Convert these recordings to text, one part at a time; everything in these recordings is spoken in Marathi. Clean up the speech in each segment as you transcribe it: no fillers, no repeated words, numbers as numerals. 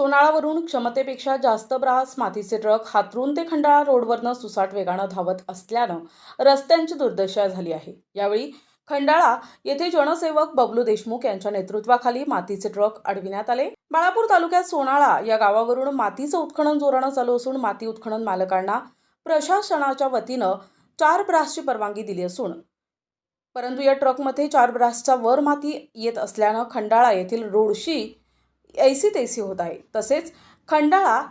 सोनाळावरून क्षमतेपेक्षा जास्त ब्रास मातीचे ट्रक हातरून ते खंडाळा रोडवरनं सुसाट वेगानं धावत असल्यानं रस्त्यांची दुर्दशा झाली आहे। यावेळी खंडाळा येथे जनसेवक बबलू देशमुख यांच्या नेतृत्वाखाली मातीचे ट्रक अडविण्यात आले। बाळापूर तालुक्यात सोनाळा या गावावरून मातीचं उत्खनन जोरानं चालू असून माती उत्खनन मालकांना प्रशासनाच्या वतीनं 4 ब्रासची परवानगी दिली असून परंतु या ट्रकमध्ये 4 ब्रासचा वर माती येत असल्यानं खंडाळा येथील रोडशी ऐसी तैसी होत आहे। तसेच खंडाळा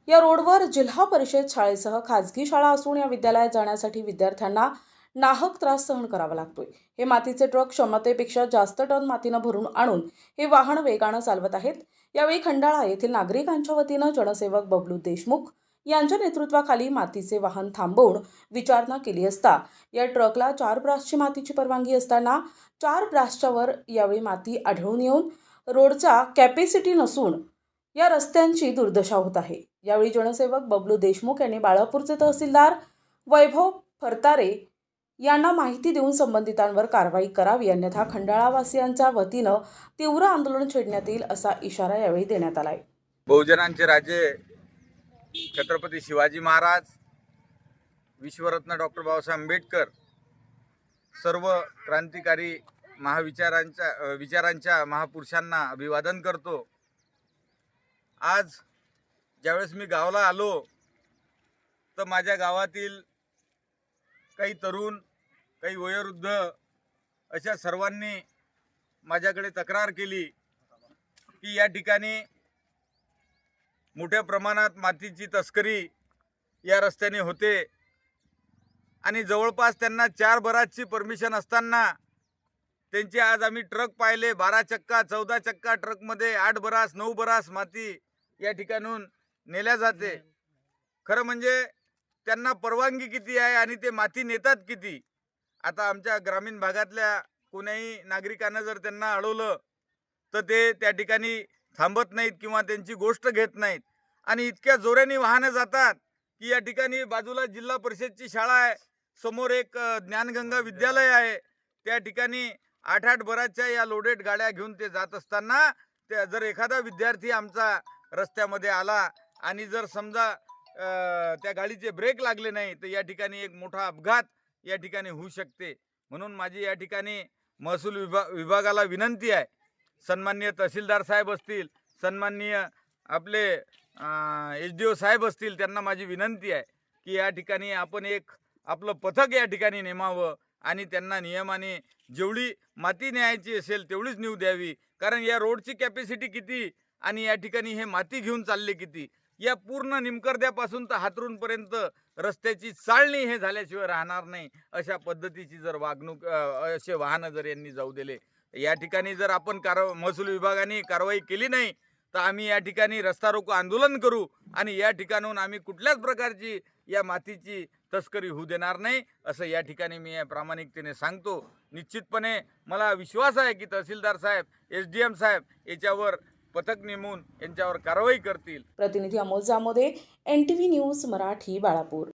या रोडवर जिल्हा परिषद शाळेसह खाजगी शाळा असून या विद्यालयात जाण्यासाठी विद्यार्थ्यांना नाहक त्रास सहन करावा लागतोय। हे मातीचे ट्रक क्षमतेपेक्षा जास्त टन मातीनं भरून आणून हे वाहन वेगानं चालवत आहेत। यावेळी खंडाळा येथील नागरिकांच्या वतीनं जनसेवक बबलू देशमुख यांच्या नेतृत्वाखाली मातीचे वाहन थांबवून विचारणा केली असता या ट्रकला 4 ब्रासची मातीची परवानगी असताना 4 ब्रासच्या वर यावेळी माती आढळून येऊन रोडचा कॅपॅसिटी नसून या रस्त्यांची दुर्दशा होत आहे। यावेळी जनसेवक बबलू देशमुख यांनी बाळापूरचे तहसीलदार वैभव फरतारे यांना माहिती देऊन संबंधितांवर कारवाई करावी, अन्यथा खंडाळावासियांच्या वतीनं तीव्र आंदोलन छेडण्यात येईल असा इशारा यावेळी देण्यात आला आहे। बहुजनांचे राजे छत्रपती शिवाजी महाराज, विश्वरत्न डॉक्टर बाबासाहेब आंबेडकर, सर्व क्रांतिकारी विचारांच्या महापुरुषांना अभिवादन करतो। आज ज्यावेळेस मी गावाला आलो तर माझ्या गावातील काही तरुण, काही वयोवृद्ध अशा सर्वांनी माझ्याकडे तक्रार केली की या ठिकाणी मोठ्या प्रमाणात मातीची तस्करी या रस्त्याने होते आणि जवळपास त्यांना 4 बरासची परमिशन असताना त्यांचे आज आम्ही ट्रक पाहिले, 12 चक्का 14 चक्का ट्रकमध्ये 8 बरास 9 बरास माती या ठिकाणून नेल्या जाते। खरं म्हणजे त्यांना परवानगी किती आहे आणि ते माती नेतात किती? आता आमच्या ग्रामीण भागातल्या कोण्याही नागरिकांना जर त्यांना अडवलं तर ते त्या ठिकाणी थांबत नाहीत किंवा त्यांची गोष्ट घेत नाहीत आणि इतक्या जोराने वाहनं जातात की या ठिकाणी बाजूला जिल्हा परिषदची शाळा आहे, समोर एक ज्ञानगंगा विद्यालय आहे, त्या ठिकाणी 8-8 बराच्या या लोडेड गाड्या घेऊन ते जात असताना ते जर एखादा विद्यार्थी आमचा रस्त्यामध्ये आला आणि जर समजा त्या गाडीचे ब्रेक लागले नाही तर या ठिकाणी एक मोठा अपघात या ठिकाणी होऊ शकते। म्हणून माझी या ठिकाणी महसूल विभागाला विनंती आहे, सन्माननीय तहसीलदार साहेब असतील, सन्माननीय आपले SDO साहेब असतील, त्यांना माझी विनंती आहे की या ठिकाणी आपण एक आपलं पथक या ठिकाणी नेमावं आणि त्यांना नियमाने जेवढी माती न्यायची असेल तेवढीच नेऊ द्यावी। कारण या रोडची कॅपॅसिटी किती आणि या ठिकाणी हे माती घेऊन चालले किती, या पूर्ण निमकर्द्यापासून तर हातरूनपर्यंत रस्त्याची चाळणी हे झाल्याशिवाय राहणार नाही। अशा पद्धतीची जर वागणूक असे वाहनं जर यांनी जाऊ दिले, या ठिकाणी जर आपण महसूल विभागाने कारवाई केली नाही तर आम्ही या ठिकाणी रस्ता रोको आंदोलन करू आणि या ठिकाणून आम्ही कुठल्याच प्रकारची या मातीची तस्करी होऊ देणार नाही असं या ठिकाणी मी प्रामाणिकतेने सांगतो। निश्चितपणे मला विश्वास आहे की तहसीलदार साहेब, SDM साहेब याच्यावर पथक नेमून यांच्यावर कारवाई करतील। प्रतिनिधी अमोल जामोदे, NTV न्यूज मराठी, बाळापूर।